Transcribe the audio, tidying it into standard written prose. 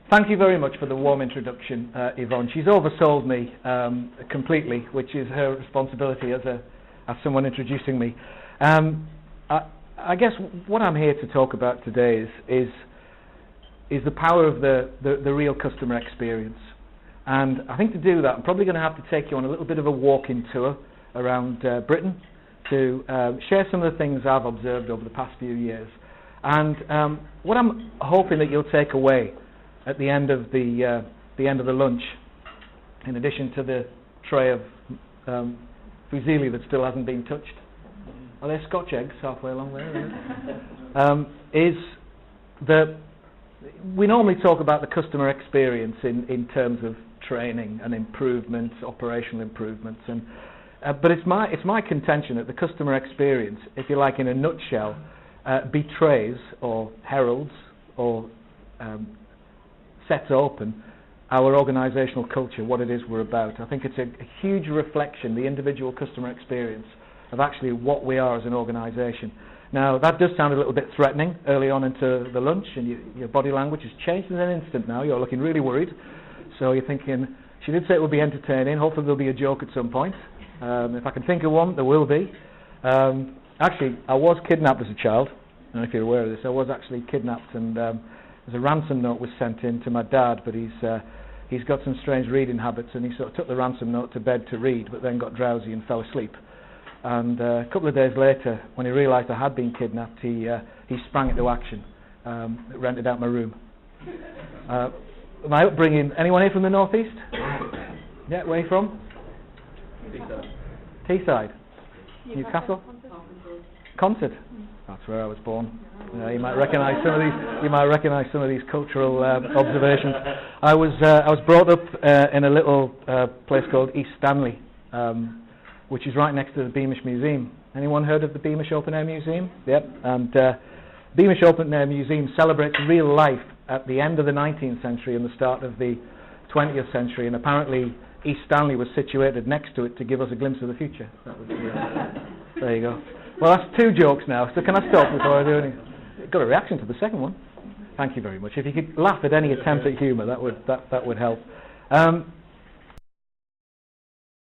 Thank you very much for the warm introduction, Yvonne. She's oversold me completely, which is her responsibility as someone introducing me. I guess what I'm here to talk about today is the power of the real customer experience. And I think to do that, I'm probably going to have to take you on a little bit of a walking tour around Britain to share some of the things I've observed over the past few years. And what I'm hoping that you'll take away at the end of the lunch, in addition to the tray of fusilli that still hasn't been touched, are there Scotch eggs halfway along there? Is that we normally talk about the customer experience in terms of training and improvements, operational improvements, and but it's my contention that the customer experience, if you like, in a nutshell, betrays or heralds or sets open our organisational culture, what it is we're about. I think it's a huge reflection, the individual customer experience, of actually what we are as an organisation. Now, that does sound a little bit threatening early on into the lunch, and your body language has changed in an instant now. You're looking really worried. So you're thinking, she did say it would be entertaining. Hopefully there'll be a joke at some point. If I can think of one, there will be. Actually, I was kidnapped as a child. I don't know if you're aware of this. I was actually kidnapped, and there's a ransom note was sent in to my dad, but he's got some strange reading habits, and he sort of took the ransom note to bed to read, but then got drowsy and fell asleep. And a couple of days later, when he realised I had been kidnapped, he sprang into action, rented out my room. My upbringing, anyone here from the northeast? Yeah, where are you from? Teesside. Newcastle? Consett. That's where I was born. You might recognise some of these. You might recognise some of these cultural observations. I was brought up in a little place called East Stanley, which is right next to the Beamish Museum. Anyone heard of the Beamish Open Air Museum? Yep. And Beamish Open Air Museum celebrates real life at the end of the 19th century and the start of the 20th century, and apparently East Stanley was situated next to it to give us a glimpse of the future. That was, there you go. Well, that's two jokes now, so can I stop before I do anything? Got a reaction to the second one. Thank you very much. If you could laugh at any attempt at humour, that would help.